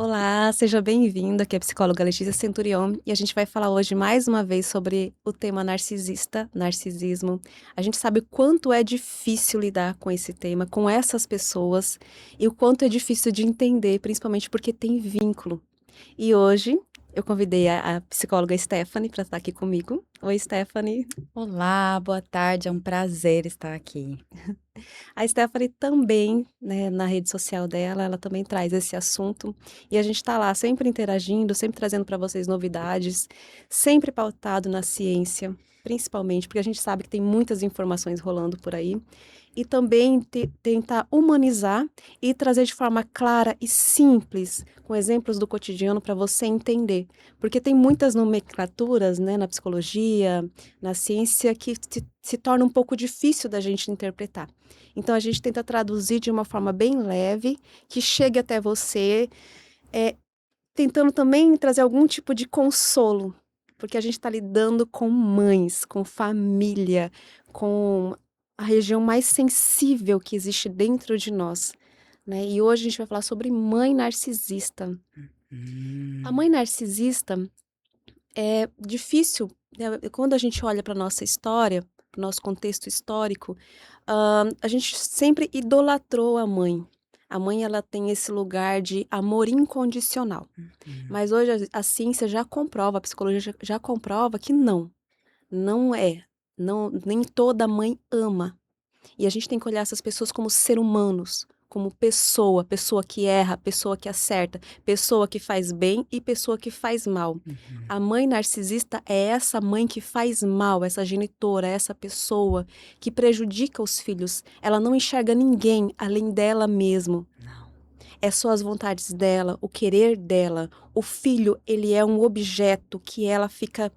Olá, seja bem-vindo. Aqui é a psicóloga Letícia Centurion e a gente vai falar hoje mais uma vez sobre o tema narcisista, narcisismo. A gente sabe o quanto é difícil lidar com esse tema, com essas pessoas e o quanto é difícil de entender, principalmente porque tem vínculo. E hoje eu convidei a psicóloga Stephanie para estar aqui comigo. Oi, Stephanie. Olá, boa tarde, é um prazer estar aqui. A Stephanie também, né, na rede social dela, ela também traz esse assunto e a gente está lá sempre interagindo, sempre trazendo para vocês novidades, sempre pautado na ciência, principalmente porque a gente sabe que tem muitas informações rolando por aí e também tentar humanizar e trazer de forma clara e simples, com exemplos do cotidiano para você entender, porque tem muitas nomenclaturas, né, na psicologia, na ciência que se torna um pouco difícil da gente interpretar. Então a gente tenta traduzir de uma forma bem leve, que chegue até você, eh, tentando também trazer algum tipo de consolo, porque a gente está lidando com mães, com família, com a região mais sensível que existe dentro de nós, né. E hoje a gente vai falar sobre mãe narcisista. A Hum, mãe narcisista é difícil, né, quando a gente olha para nossa história, para o nosso contexto histórico, a gente sempre idolatrou a mãe. A mãe, ela tem esse lugar de amor incondicional, uhum. mas hoje a ciência já comprova, a psicologia já comprova que não, não é. Não, nem toda mãe ama. E a gente tem que olhar essas pessoas como ser humanos, como pessoa, pessoa que erra, pessoa que acerta, pessoa que faz bem e pessoa que faz mal. Uhum. A mãe narcisista é essa mãe que faz mal, essa genitora, essa pessoa que prejudica os filhos. Ela não enxerga ninguém além dela mesma. Não. É só as vontades dela, o querer dela. O filho, ele é um objeto que ela fica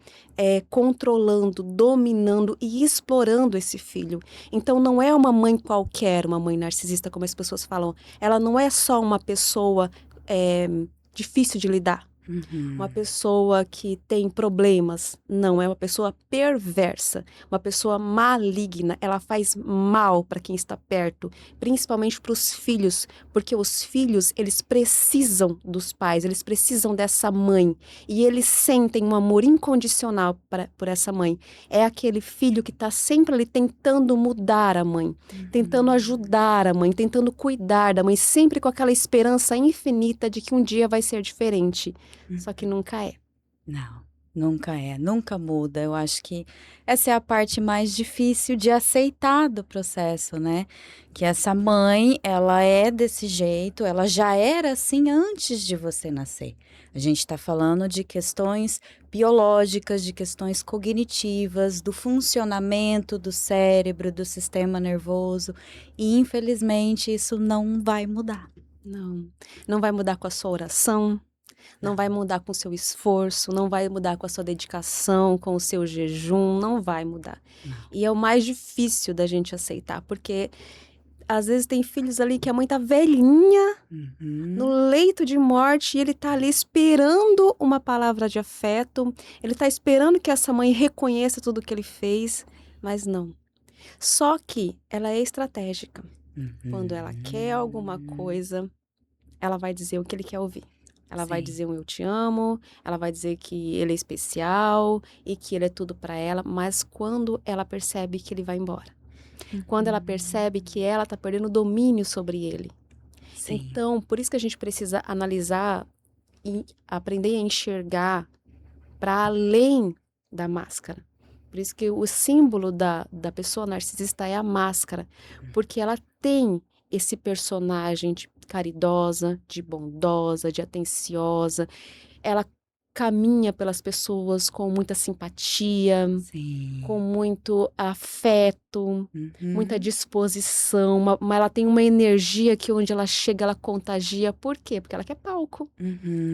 controlando, dominando e explorando esse filho. Então não é uma mãe qualquer, uma mãe narcisista, como as pessoas falam. Ela não é só uma pessoa eh, difícil de lidar. Uma Uhum. pessoa que tem problemas, não, é uma pessoa perversa, uma pessoa maligna, ela faz mal para quem está perto, principalmente para os filhos, porque os filhos, eles precisam dos pais, eles precisam dessa mãe, e eles sentem um amor incondicional por essa mãe. É aquele filho que está sempre ali tentando mudar a mãe, tentando Uhum. ajudar a mãe, tentando cuidar da mãe, sempre com aquela esperança infinita de que um dia vai ser diferente. Só que nunca é. Não, nunca é, nunca muda. Eu acho que essa é a parte mais difícil de aceitar do processo, né? Que essa mãe, ela é desse jeito, ela já era assim antes de você nascer. A gente está falando de questões biológicas, de questões cognitivas, do funcionamento do cérebro, do sistema nervoso, e infelizmente isso não vai mudar. Não, não vai mudar com a sua oração, não vai Não, mudar com o seu esforço, não vai mudar com a sua dedicação, com o seu jejum, não vai mudar. não. E é o mais difícil da gente aceitar, porque às vezes tem filhos ali que a mãe tá velhinha, no Uhum. leito de morte, e ele tá ali esperando uma palavra de afeto, ele tá esperando que essa mãe reconheça tudo que ele fez, mas não. Só que ela é estratégica. Quando ela quer alguma Uhum. coisa, ela vai dizer o que ele quer ouvir. Ela vai Sim. dizer um eu te amo, ela vai dizer que ele é especial e que ele é tudo para ela, mas quando ela percebe que ele vai embora, quando ela percebe Uhum. que ela tá perdendo o domínio sobre ele. Sim. Então, por isso que a gente precisa analisar e aprender a enxergar para além da máscara. Por isso que o símbolo da pessoa narcisista é a máscara, porque ela tem esse personagem de caridosa, de bondosa, de atenciosa, ela caminha pelas pessoas com muita simpatia, com Sim. muito afeto, muita Uhum. disposição, ela tem uma energia que onde ela chega ela contagia, por quê? Porque ela quer palco.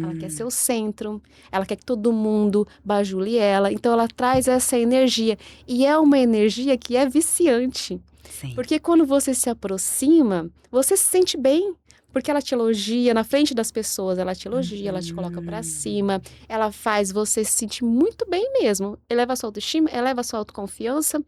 Ela quer ser Uhum. o centro, ela quer que todo mundo bajule ela, então ela traz essa energia. E é uma energia que é viciante, Sim. porque quando você se aproxima, você se sente bem, porque ela te elogia na frente das pessoas, ela te elogia, ela te coloca pra Uhum. cima, ela faz você se sentir muito bem mesmo, eleva a sua autoestima, eleva a sua autoconfiança.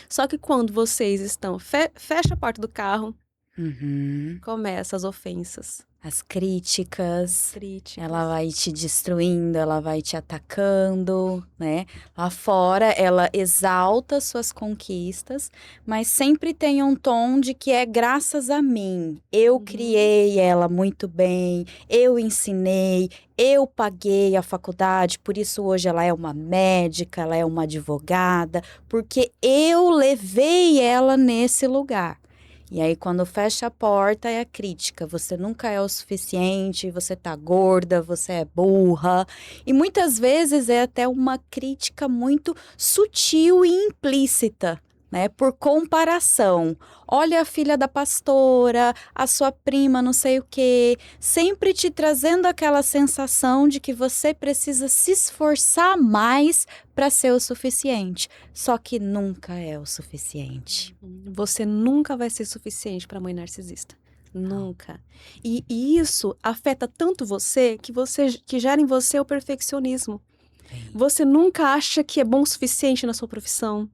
Só que quando vocês estão, fecha a porta do carro, Uhum. começa as ofensas. As críticas, Críticas. ela vai te destruindo, ela vai te atacando, né? Lá fora, ela exalta suas conquistas, mas sempre tem um tom de que é graças a mim. Eu criei ela muito bem, eu ensinei, eu paguei a faculdade, por isso hoje ela é uma médica, ela é uma advogada, porque eu levei ela nesse lugar. E aí, quando fecha a porta, é a crítica. Você nunca é o suficiente, você tá gorda, você é burra. E muitas vezes é até uma crítica muito sutil e implícita, né? Por comparação. Olha a filha da pastora, a sua prima, não sei o quê. Sempre te trazendo aquela sensação de que você precisa se esforçar mais para ser o suficiente. Só que nunca é o suficiente. Você nunca vai ser suficiente para mãe narcisista. Nunca. E isso afeta tanto você que gera em você o perfeccionismo. Você nunca acha que é bom o suficiente na sua profissão.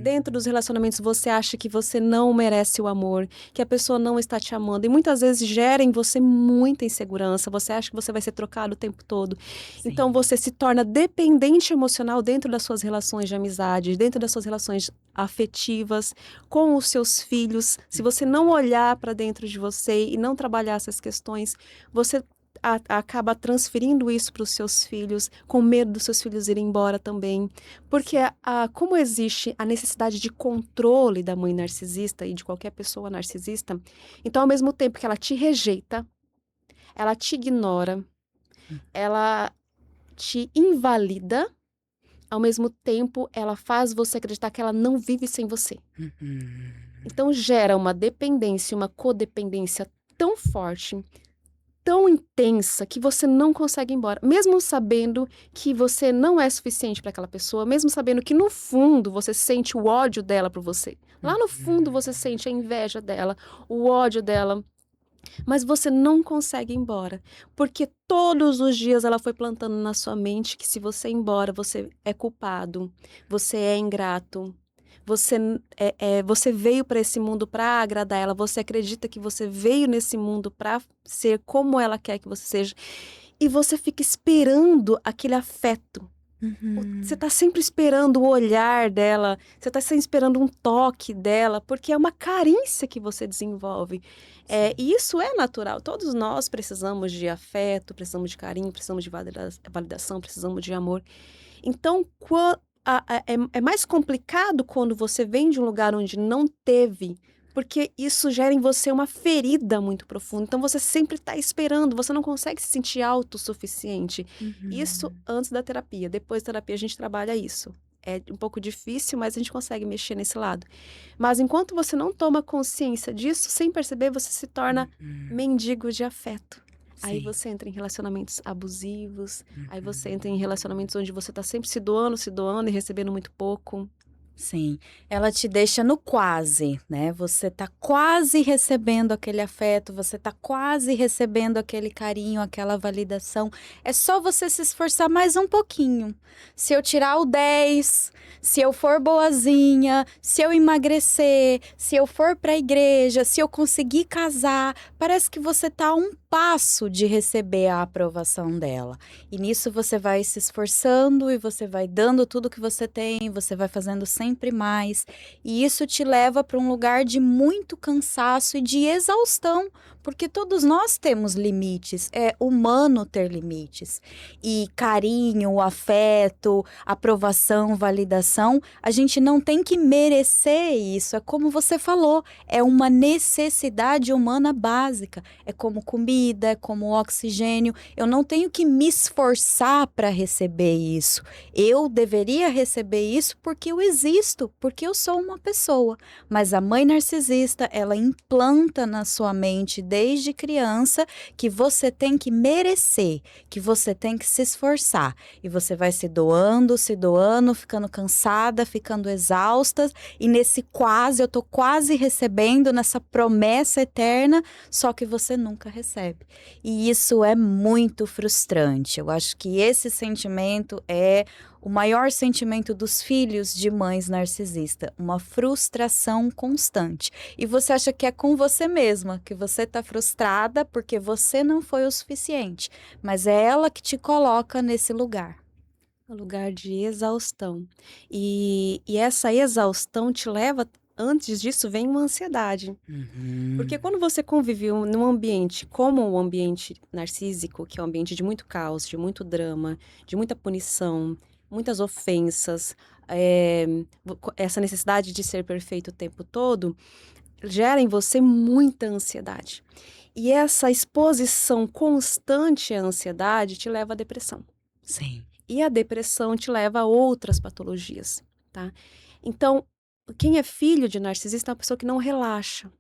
Dentro dos relacionamentos, você acha que você não merece o amor, que a pessoa não está te amando. E muitas vezes gera em você muita insegurança. Você acha que você vai ser trocado o tempo todo. Sim. Então, você se torna dependente emocional dentro das suas relações de amizade, dentro das suas relações afetivas, com os seus filhos. Se você não olhar para dentro de você e não trabalhar essas questões, você acaba transferindo isso para os seus filhos, com medo dos seus filhos irem embora também. Porque como existe a necessidade de controle da mãe narcisista e de qualquer pessoa narcisista, então ao mesmo tempo que ela te rejeita, ela te ignora, ela te invalida, ao mesmo tempo ela faz você acreditar que ela não vive sem você. Então gera uma dependência, uma codependência tão forte, tão intensa, que você não consegue ir embora, mesmo sabendo que você não é suficiente para aquela pessoa, mesmo sabendo que no fundo você sente o ódio dela por você. Lá no fundo você sente a inveja dela, o ódio dela, mas você não consegue ir embora, porque todos os dias ela foi plantando na sua mente que se você ir embora, você é culpado, você é ingrato. Você veio para esse mundo para agradar ela, você acredita que você veio nesse mundo para ser como ela quer que você seja, e você fica esperando aquele afeto. Você tá sempre esperando o olhar dela, você tá sempre esperando um toque dela, porque é uma carência que você desenvolve. E isso é natural, todos nós precisamos de afeto, precisamos de carinho, precisamos de validação, precisamos de amor. Então, é mais complicado quando você vem de um lugar onde não teve, porque isso gera em você uma ferida muito profunda. Então, você sempre está esperando, você não consegue se sentir autossuficiente. Isso antes da terapia. Depois da terapia, a gente trabalha isso. É um pouco difícil, mas a gente consegue mexer nesse lado. Mas enquanto você não toma consciência disso, sem perceber, você se torna mendigo de afeto. Aí você entra em relacionamentos abusivos, aí você entra em relacionamentos onde você tá sempre se doando e recebendo muito pouco. Sim, ela te deixa no quase, né? Você tá quase recebendo aquele afeto, você tá quase recebendo aquele carinho, aquela validação. É só você se esforçar mais um pouquinho. Se eu tirar o 10, se eu for boazinha, se eu emagrecer, se eu for pra igreja, se eu conseguir casar, parece que você tá a um passo de receber a aprovação dela. E nisso você vai se esforçando e você vai dando tudo que você tem, você vai fazendo sempre mais. E isso te leva para um lugar de muito cansaço e de exaustão, porque todos nós temos limites, é humano ter limites. E carinho, afeto, aprovação, validação, a gente não tem que merecer isso. É como você falou, é uma necessidade humana básica. É como comida, é como oxigênio. Eu não tenho que me esforçar para receber isso. Eu deveria receber isso porque eu existo, porque eu sou uma pessoa. Mas a mãe narcisista, ela implanta na sua mente desde criança que você tem que merecer, que você tem que se esforçar. E você vai se doando, ficando cansada, ficando exausta. E nesse quase, eu tô quase recebendo, nessa promessa eterna, só que você nunca recebe. E isso é muito frustrante. Eu acho que esse sentimento é o maior sentimento dos filhos de mães narcisistas? Uma frustração constante. E você acha que é com você mesma, que você está frustrada porque você não foi o suficiente. Mas é ela que te coloca nesse lugar. Um lugar de exaustão. E essa exaustão te leva, antes disso, vem uma ansiedade. Porque quando você conviveu num ambiente como o ambiente narcísico, que é um ambiente de muito caos, de muito drama, de muita punição, muitas ofensas, essa necessidade de ser perfeito o tempo todo, gera em você muita ansiedade. E essa exposição constante à ansiedade te leva à depressão. Sim. E a depressão te leva a outras patologias, tá? Então, quem é filho de narcisista é uma pessoa que não relaxa.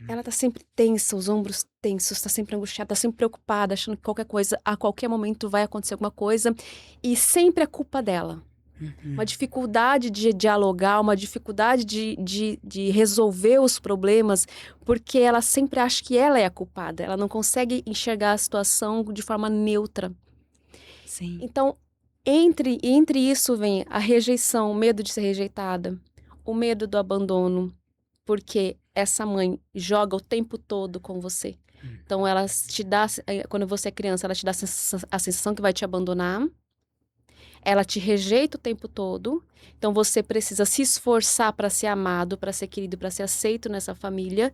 Ela tá sempre tensa, os ombros tensos, tá sempre angustiada, tá sempre preocupada, achando que qualquer coisa, a qualquer momento vai acontecer alguma coisa, e sempre é culpa dela. Uma dificuldade de dialogar, uma dificuldade de resolver os problemas, porque ela sempre acha que ela é a culpada, ela não consegue enxergar a situação de forma neutra. Sim. Então, entre isso vem a rejeição, o medo de ser rejeitada, o medo do abandono, porque essa mãe joga o tempo todo com você. Então, ela te dá, quando você é criança, ela te dá a sensação que vai te abandonar, ela te rejeita o tempo todo, então você precisa se esforçar para ser amado, para ser querido, para ser aceito nessa família.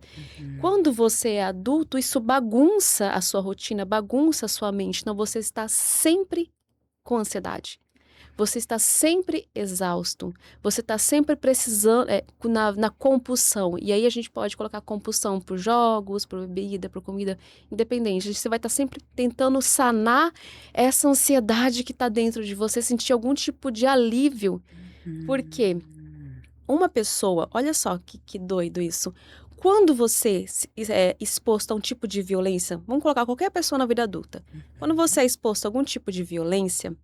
Quando você é adulto, isso bagunça a sua rotina, bagunça a sua mente, então você está sempre com ansiedade. Você está sempre exausto. Você está sempre precisando, na compulsão. E aí a gente pode colocar compulsão por jogos, por bebida, por comida, independente. Você vai estar sempre tentando sanar essa ansiedade que está dentro de você, sentir algum tipo de alívio. Porque uma pessoa, olha só que doido isso. Quando você é exposto a um tipo de violência, vamos colocar qualquer pessoa na vida adulta. Quando você é exposto a algum tipo de violência,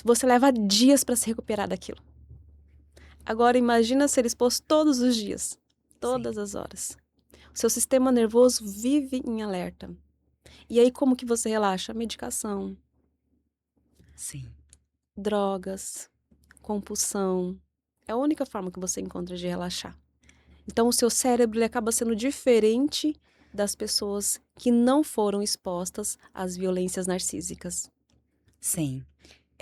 você leva dias para se recuperar daquilo. Agora imagina ser exposto todos os dias, todas as horas. O seu sistema nervoso vive em alerta. E aí como que você relaxa? Medicação, Sim. drogas, compulsão. É a única forma que você encontra de relaxar. Então o seu cérebro ele acaba sendo diferente das pessoas que não foram expostas às violências narcísicas. Sim.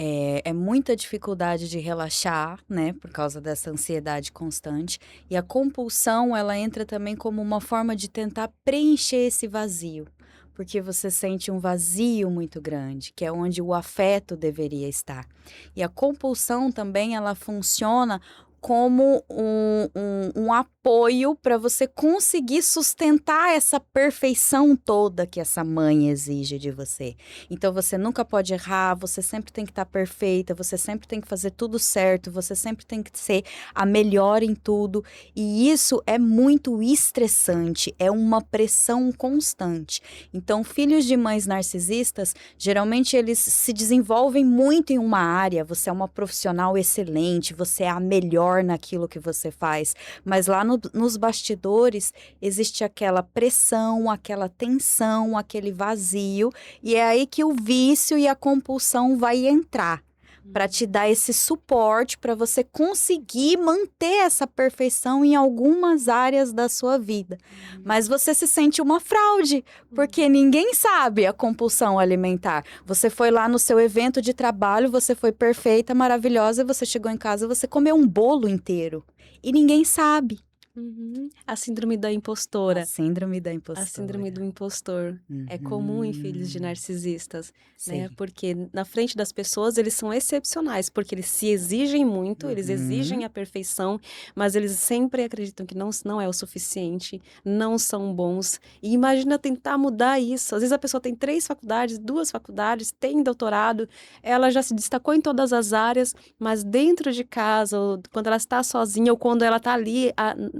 É muita dificuldade de relaxar, né, por causa dessa ansiedade constante. E a compulsão, ela entra também como uma forma de tentar preencher esse vazio. Porque você sente um vazio muito grande, que é onde o afeto deveria estar. E a compulsão também, ela funciona como um apoio para você conseguir sustentar essa perfeição toda que essa mãe exige de você. Então você nunca pode errar, você sempre tem que estar perfeita, você sempre tem que fazer tudo certo, você sempre tem que ser a melhor em tudo. E isso é muito estressante, é uma pressão constante. Então, filhos de mães narcisistas, geralmente eles se desenvolvem muito em uma área, você é uma profissional excelente, você é a melhor naquilo que você faz, mas lá nos bastidores existe aquela pressão, aquela tensão, aquele vazio, e é aí que o vício e a compulsão vai entrar para te dar esse suporte para você conseguir manter essa perfeição em algumas áreas da sua vida. Mas você se sente uma fraude, porque ninguém sabe a compulsão alimentar. Você foi lá no seu evento de trabalho, você foi perfeita, maravilhosa, você chegou em casa, você comeu um bolo inteiro e ninguém sabe. A síndrome da impostora. A síndrome da A impostora. síndrome do impostor. É comum em filhos de narcisistas, né? Sim. Porque na frente das pessoas eles são excepcionais, porque eles se exigem muito, eles exigem a perfeição, mas eles sempre acreditam que não é o suficiente, não são bons. E imagina tentar mudar isso. Às vezes a pessoa tem 3 faculdades, 2 faculdades, tem doutorado, ela já se destacou em todas as áreas, mas dentro de casa, ou quando ela está sozinha, ou quando ela está ali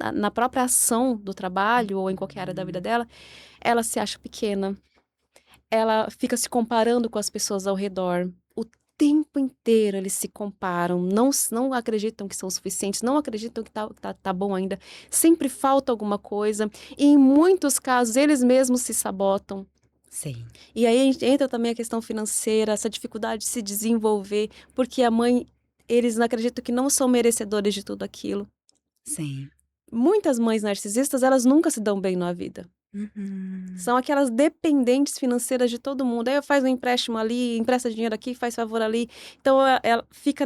na própria ação do trabalho, ou em qualquer área da vida dela, ela se acha pequena, ela fica se comparando com as pessoas ao redor. O tempo inteiro eles se comparam, não acreditam que são suficientes, não acreditam que tá bom ainda. Sempre falta alguma coisa. E em muitos casos, eles mesmos se sabotam. Sim. E aí entra também a questão financeira, essa dificuldade de se desenvolver, porque a mãe eles não acreditam que não são merecedores de tudo aquilo. Sim. Muitas mães narcisistas, elas nunca se dão bem na vida. Uhum. São aquelas dependentes financeiras de todo mundo. Aí faz um empréstimo ali, empresta dinheiro aqui, faz favor ali. Então ela fica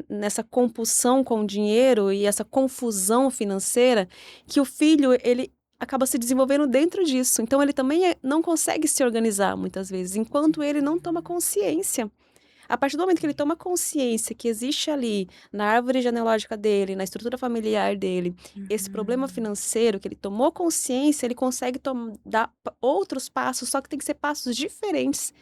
nessa compulsão com o dinheiro e essa confusão financeira que o filho, ele acaba se desenvolvendo dentro disso. Então ele também não consegue se organizar muitas vezes, enquanto ele não toma consciência. A partir do momento que ele toma consciência que existe ali, na árvore genealógica dele, na estrutura familiar dele, esse problema Uhum. financeiro, que ele tomou consciência, ele consegue dar outros passos, só que tem que ser passos diferentes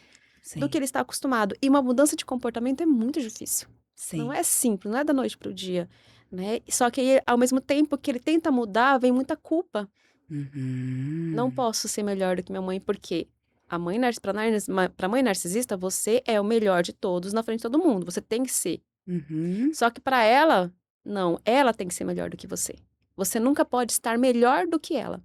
do que Sim, ele está acostumado. E uma mudança de comportamento é muito difícil. Não sim. é simples, não é da noite para o dia, né? Só que aí, ao mesmo tempo que ele tenta mudar, vem muita culpa. Não Uhum. posso ser melhor do que minha mãe, porque a mãe para mãe narcisista, você é o melhor de todos na frente de todo mundo. Você tem que ser. Uhum. Só que para ela, não, ela tem que ser melhor do que você. Você nunca pode estar melhor do que ela.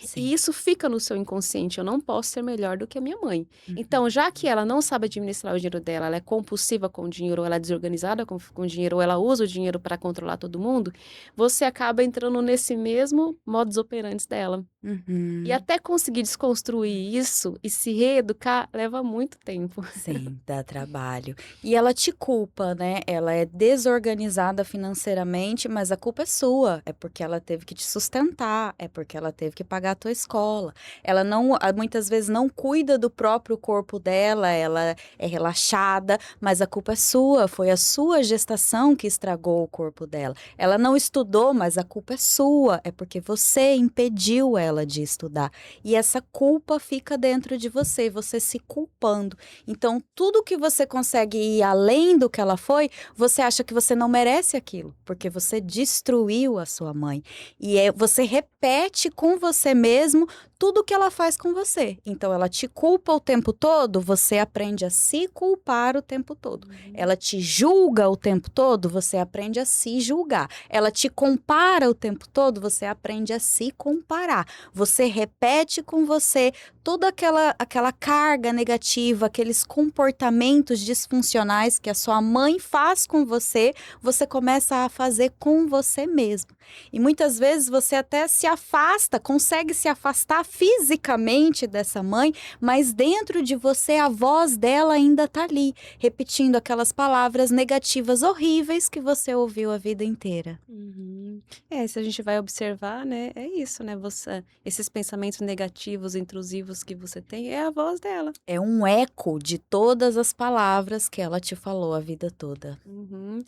E Sim. isso fica no seu inconsciente. Eu não posso ser melhor do que a minha mãe. Uhum. Então, já que ela não sabe administrar o dinheiro dela, ela é compulsiva com o dinheiro, ou ela é desorganizada com o dinheiro, ou ela usa o dinheiro para controlar todo mundo, você acaba entrando nesse mesmo modus operandi dela. E Uhum. até conseguir desconstruir isso e se reeducar leva muito tempo. Sim, dá trabalho. E ela te culpa, né? Ela é desorganizada financeiramente, mas a culpa é sua. É porque ela teve que te sustentar, é porque ela teve que pagar a tua escola. Ela não, muitas vezes não cuida do próprio corpo dela, ela é relaxada, mas a culpa é sua. Foi a sua gestação que estragou o corpo dela. Ela não estudou, mas a culpa é sua. É porque você impediu ela de estudar. E essa culpa fica dentro de você se culpando. Então, tudo que você consegue ir além do que ela foi, você acha que você não merece aquilo, porque você destruiu a sua mãe. E você repete com você mesmo tudo que ela faz com você. Então, ela te culpa o tempo todo, você aprende a se culpar o tempo todo. Uhum. Ela te julga o tempo todo, você aprende a se julgar. Ela te compara o tempo todo, você aprende a se comparar. Você repete com você toda aquela carga negativa, aqueles comportamentos disfuncionais que a sua mãe faz com você, você começa a fazer com você mesmo. E muitas vezes você até se afasta, consegue se afastar fisicamente dessa mãe, mas dentro de você a voz dela ainda está ali, repetindo aquelas palavras negativas horríveis que você ouviu a vida inteira. Uhum. Se a gente vai observar, né, é isso, né, esses pensamentos negativos, intrusivos que você tem, é a voz dela. É um eco de todas as palavras que ela te falou a vida toda. Uhum.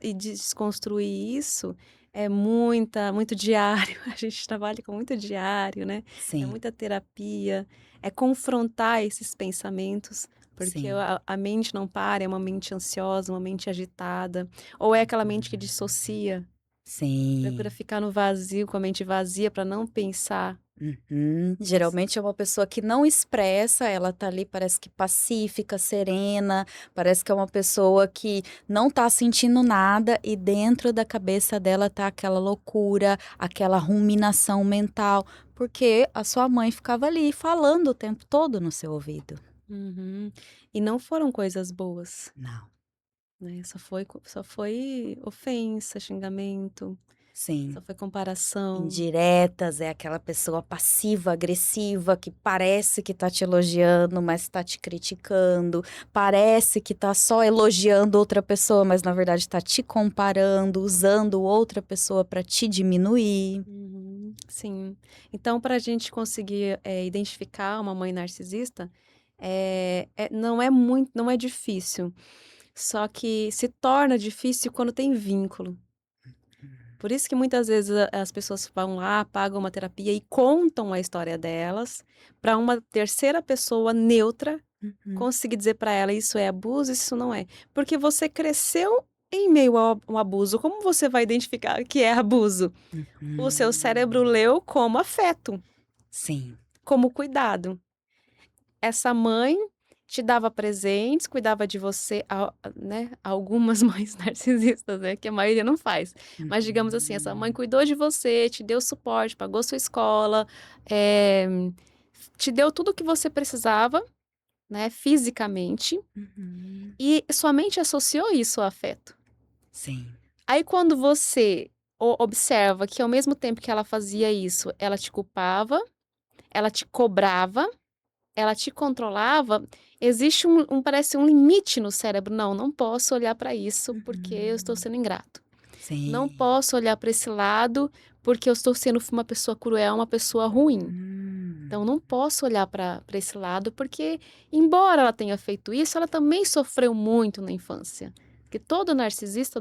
E desconstruir isso é muito diário, a gente trabalha com muito diário, né, é Sim, muita terapia, é confrontar esses pensamentos, porque sim, a mente não para, é uma mente ansiosa, uma mente agitada, ou é aquela mente que dissocia, procura sim. ficar no vazio, com a mente vazia para não pensar. Uhum. Nesse Geralmente é uma pessoa que não expressa, ela tá ali parece que pacífica, serena, parece que é uma pessoa que não tá sentindo nada e dentro da cabeça dela tá aquela loucura, aquela ruminação mental, porque a sua mãe ficava ali falando o tempo todo no seu ouvido. Uhum. E não foram coisas boas, Não. né, só foi ofensa, xingamento, Sim. só foi comparação. Indiretas, é aquela pessoa passiva, agressiva, que parece que tá te elogiando, mas tá te criticando, parece que tá só elogiando outra pessoa, mas na verdade tá te comparando, usando outra pessoa para te diminuir. Uhum, sim. Então, para a gente conseguir, identificar uma mãe narcisista, não é difícil, só que se torna difícil quando tem vínculo. Por isso que muitas vezes as pessoas vão lá, pagam uma terapia e contam a história delas para uma terceira pessoa neutra Uhum, conseguir dizer para ela: "Isso é abuso, isso não é". Porque você cresceu em meio ao abuso, como você vai identificar que é abuso? O uhum. seu cérebro leu como afeto, Sim, como cuidado. Essa mãe te dava presentes, cuidava de você, né, algumas mães narcisistas, né, que a maioria não faz. Mas digamos assim, essa mãe uhum, cuidou de você, te deu suporte, pagou sua escola, eh, te deu tudo o que você precisava, né, fisicamente, uhum. e sua mente associou isso ao afeto. Sim. Aí quando você observa que ao mesmo tempo que ela fazia isso, ela te culpava, ela te cobrava, ela te controlava, existe parece um limite no cérebro. Não, não posso olhar para isso porque eu estou Uhum. sendo ingrato. Não Sim. posso olhar para esse lado porque eu estou sendo uma pessoa cruel, uma pessoa ruim. Então, Hum. não posso olhar para esse lado, porque, embora ela tenha feito isso, ela também sofreu muito na infância. Porque todo narcisista,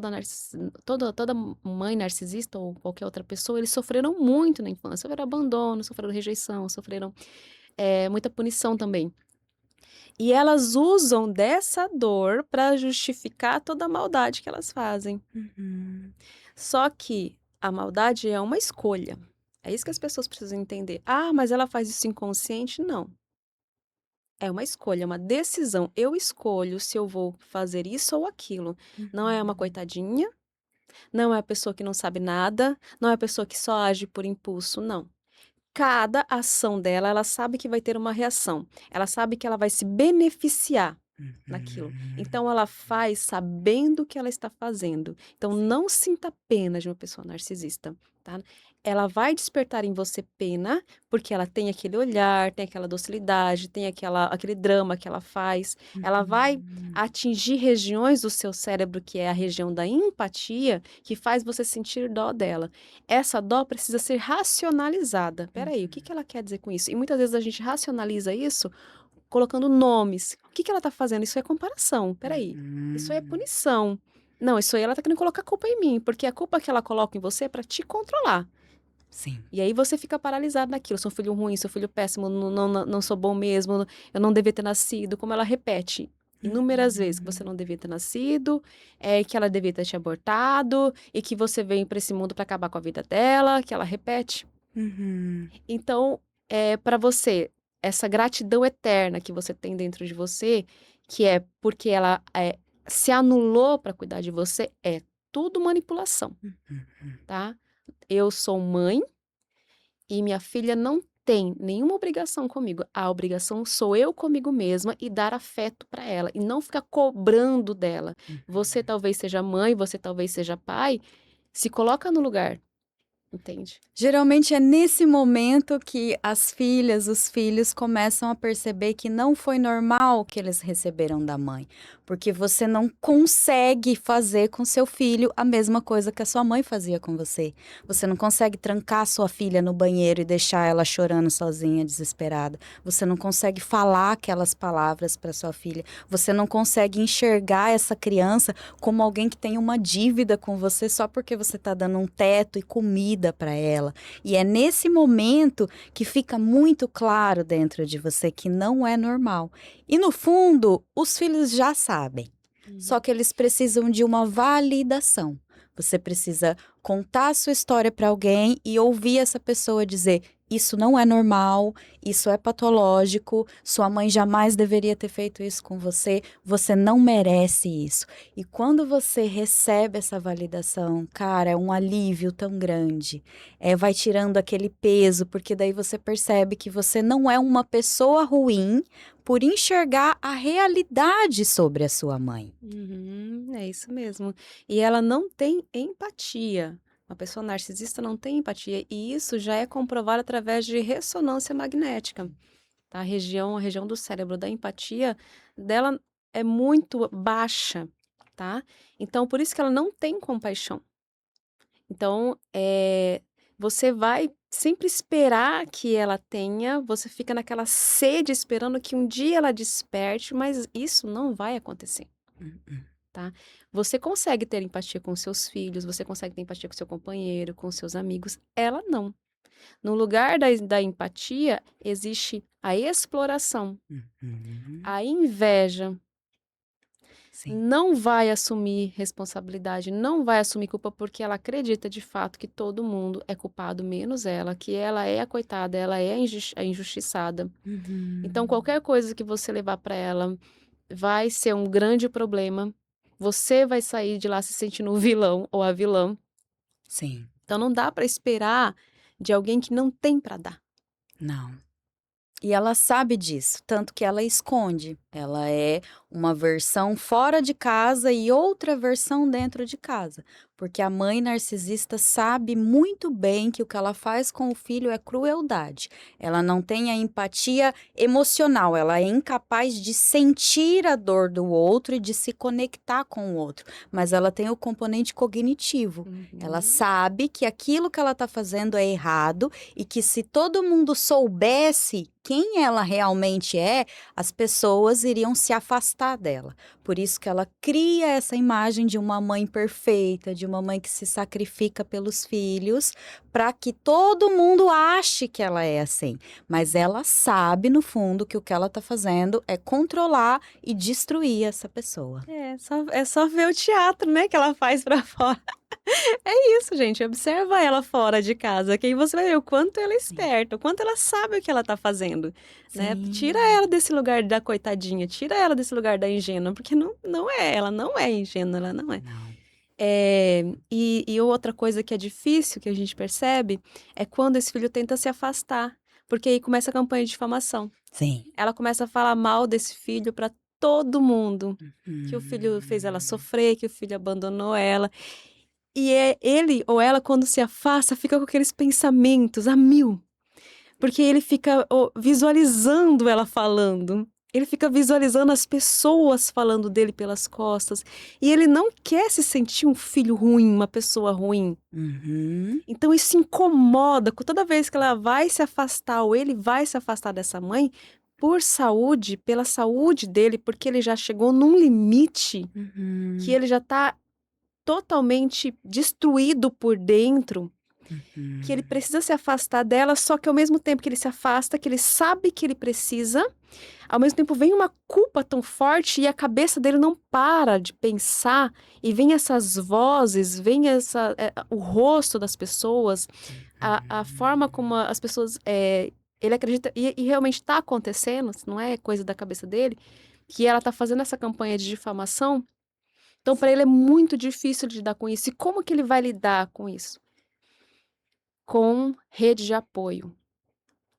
toda mãe narcisista ou qualquer outra pessoa, eles sofreram muito na infância. Sofreram abandono, sofreram rejeição, sofreram muita punição também. E elas usam dessa dor para justificar toda a maldade que elas fazem. Uhum. Só que a maldade é uma escolha. É isso que as pessoas precisam entender. Ah, mas ela faz isso inconsciente? Não. É uma escolha, é uma decisão. Eu escolho se eu vou fazer isso ou aquilo. Não é uma Uhum. coitadinha, não é a pessoa que não sabe nada, não é a pessoa que só age por impulso, não. Cada ação dela, ela sabe que vai ter uma reação. Ela sabe que ela vai se beneficiar naquilo. Uhum. Então ela faz sabendo o que ela está fazendo. Então Sim. não sinta pena de uma pessoa narcisista, tá? Ela vai despertar em você pena, porque ela tem aquele olhar, tem aquela docilidade, tem aquele drama que ela faz. Ela vai Uhum. atingir regiões do seu cérebro, que é a região da empatia, que faz você sentir dó dela. Essa dó precisa ser racionalizada. Peraí, o que que ela quer dizer com isso? E muitas vezes a gente racionaliza isso colocando nomes. O que que ela está fazendo? Isso é comparação. Peraí, isso é Uhum. punição. Não, isso aí ela está querendo colocar culpa em mim, porque a culpa que ela coloca em você é para te controlar. Sim. E aí você fica paralisado naquilo. Sou filho ruim, sou filho péssimo, não sou bom mesmo, eu não devia ter nascido. Como ela repete inúmeras vezes que você Uhum. não devia ter nascido, que ela devia ter te abortado e que você veio para esse mundo para acabar com a vida dela, que ela repete. Uhum. Então, para você, essa gratidão eterna que você tem dentro de você, que é porque ela se anulou para cuidar de você, é tudo manipulação, Uhum. tá? Eu sou mãe e minha filha não tem nenhuma obrigação comigo. A obrigação sou eu comigo mesma e dar afeto para ela e não ficar cobrando dela. Você talvez seja mãe, você talvez seja pai, se coloca no lugar, entende? Geralmente é nesse momento que as filhas, os filhos começam a perceber que não foi normal o que eles receberam da mãe, porque você não consegue fazer com seu filho a mesma coisa que a sua mãe fazia com você. Você não consegue trancar sua filha no banheiro e deixar ela chorando sozinha, desesperada. Você não consegue falar aquelas palavras para sua filha. Você não consegue enxergar essa criança como alguém que tem uma dívida com você só porque você está dando um teto e comida para ela. E é nesse momento que fica muito claro dentro de você que não é normal. E no fundo, os filhos já sabem. Só Uhum. que eles precisam de uma validação. Você precisa contar a sua história para alguém e ouvir essa pessoa dizer: isso não é normal, isso é patológico, sua mãe jamais deveria ter feito isso com você, você não merece isso. E quando você recebe essa validação, cara, é um alívio tão grande. Vai tirando aquele peso, porque daí você percebe que você não é uma pessoa ruim por enxergar a realidade sobre a sua mãe. Uhum, é isso mesmo. E ela não tem empatia. Uma pessoa narcisista não tem empatia. E isso já é comprovado através de ressonância magnética, tá? A região do cérebro da empatia dela é muito baixa, tá? Então, por isso que ela não tem compaixão. Então, você vai sempre esperar que ela tenha, você fica naquela sede esperando que um dia ela desperte, mas isso não vai acontecer. Tá? Você consegue ter empatia com seus filhos, você consegue ter empatia com seu companheiro, com seus amigos, ela não. No lugar da empatia, existe a exploração, Uhum. a inveja, Sim. não vai assumir responsabilidade, não vai assumir culpa porque ela acredita de fato que todo mundo é culpado, menos ela, que ela é a coitada, ela é a injustiçada. Então, Uhum. qualquer coisa que você levar para ela vai ser um grande problema. Você vai sair de lá se sentindo o vilão ou a vilã. Sim. Então, não dá para esperar de alguém que não tem para dar. Não. E ela sabe disso, tanto que ela esconde. Ela é uma versão fora de casa e outra versão dentro de casa. Porque a mãe narcisista sabe muito bem que o que ela faz com o filho é crueldade. Ela não tem a empatia emocional, ela é incapaz de sentir a dor do outro e de se conectar com o outro. Mas ela tem o componente cognitivo. Ela Uhum. sabe que aquilo que ela está fazendo é errado e que se todo mundo soubesse quem ela realmente é, as pessoas iriam se afastar dela. Por isso que ela cria essa imagem de uma mãe perfeita, de uma mãe que se sacrifica pelos filhos, para que todo mundo ache que ela é assim. Mas ela sabe, no fundo, que o que ela está fazendo é controlar e destruir essa pessoa. É só ver o teatro, né, que ela faz pra fora. É isso, gente, observa ela fora de casa, que aí você vai ver o quanto ela é Sim. esperta, o quanto ela sabe o que ela tá fazendo, né. Tira Sim. ela desse lugar da coitadinha, tira ela desse lugar da ingênua, porque não é, ela não é ingênua, ela não é. Não. E outra coisa que é difícil, que a gente percebe, é quando esse filho tenta se afastar, porque aí começa a campanha de difamação. Sim. Ela começa a falar mal desse filho para todo mundo, que o filho fez ela Hum. sofrer, que o filho abandonou ela. E é ele ou ela, quando se afasta, fica com aqueles pensamentos a mil, porque ele fica visualizando ela falando. Ele fica visualizando as pessoas falando dele pelas costas. E ele não quer se sentir um filho ruim, uma pessoa ruim. Uhum. Então isso incomoda, toda vez que ela vai se afastar ou ele vai se afastar dessa mãe, por saúde, pela saúde dele, porque ele já chegou num limite que Uhum. ele já tá totalmente destruído por dentro, que ele Uhum. precisa se afastar dela, só que ao mesmo tempo que ele se afasta, que ele sabe que ele precisa, ao mesmo tempo vem uma culpa tão forte e a cabeça dele não para de pensar, e vem essas vozes, vem o rosto das pessoas, a forma como as pessoas, ele acredita, e realmente está acontecendo, não é coisa da cabeça dele, que ela está fazendo essa campanha de difamação, então para ele é muito difícil lidar com isso. E como que ele vai lidar com isso? Com rede de apoio,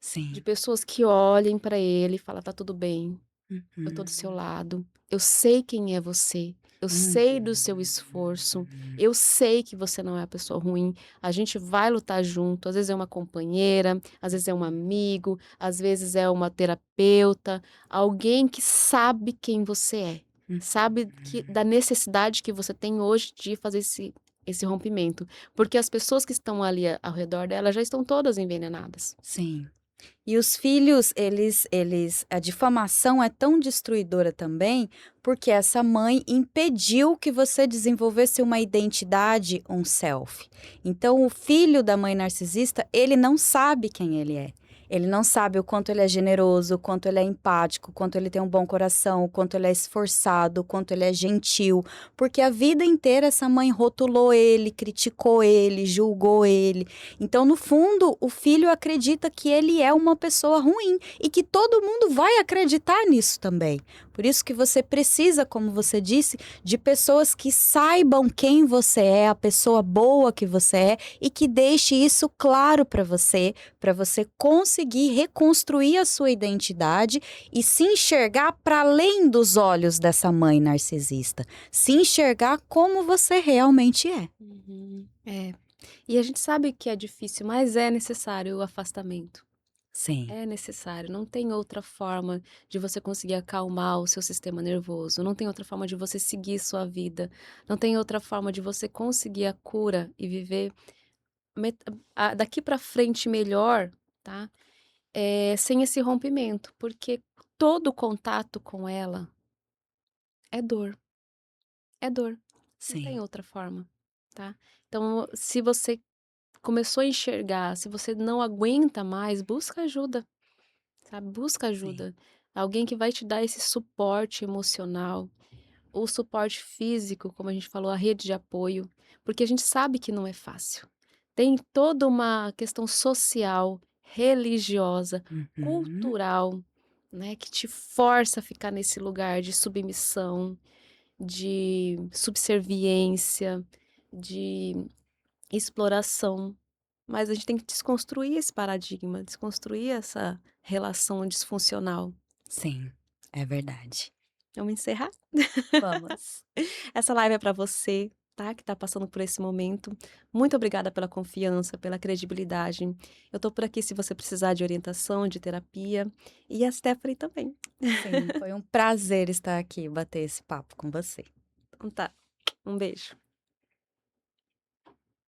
de Sim. pessoas que olhem para ele e falam: "Tá tudo bem, eu tô do seu Uhum. lado, eu sei quem é você, eu sei do seu esforço, Uhum. eu sei que você não é a pessoa ruim, a gente vai lutar junto". Às vezes é uma companheira, às vezes é um amigo, às vezes é uma terapeuta, alguém que sabe quem você é, sabe que da necessidade que você tem hoje de fazer esse rompimento, porque as pessoas que estão ali ao redor dela já estão todas envenenadas. Sim. E os filhos, a difamação é tão destruidora também, porque essa mãe impediu que você desenvolvesse uma identidade, um self. Então, o filho da mãe narcisista, ele não sabe quem ele é. Ele não sabe o quanto ele é generoso, o quanto ele é empático, o quanto ele tem um bom coração, o quanto ele é esforçado, o quanto ele é gentil, porque a vida inteira essa mãe rotulou ele, criticou ele, julgou ele. Então, no fundo, o filho acredita que ele é uma pessoa ruim e que todo mundo vai acreditar nisso também. Por isso que você precisa, como você disse, de pessoas que saibam quem você é, a pessoa boa que você é e que deixe isso claro para você conseguir reconstruir a sua identidade e se enxergar para além dos olhos dessa mãe narcisista, se enxergar como você realmente é. Uhum. É. E a gente sabe que é difícil, mas é necessário o afastamento. Sim, É necessário, não tem outra forma de você conseguir acalmar o seu sistema nervoso, não tem outra forma de você seguir sua vida, não tem outra forma de você conseguir a cura e viver daqui para frente melhor, tá? Sem esse rompimento, porque todo contato com ela é dor, é dor, não tem sim, outra forma, tá? Então, se você começou a enxergar, se você não aguenta mais, busca ajuda. Sabe, busca sim. ajuda. Alguém que vai te dar esse suporte emocional, o suporte físico, como a gente falou, a rede de apoio, porque a gente sabe que não é fácil. Tem toda uma questão social, religiosa, Uhum. cultural, né, que te força a ficar nesse lugar de submissão, de subserviência, de exploração. mas a gente tem que desconstruir esse paradigma, desconstruir essa relação disfuncional. Sim, é verdade. Vamos encerrar? Vamos. Essa live é para você, tá, que tá passando por esse momento. Muito obrigada pela confiança, pela credibilidade. Eu tô por aqui se você precisar de orientação, de terapia, e a Stephanie também. Sim, foi um prazer estar aqui, bater esse papo com você. Então tá, um beijo.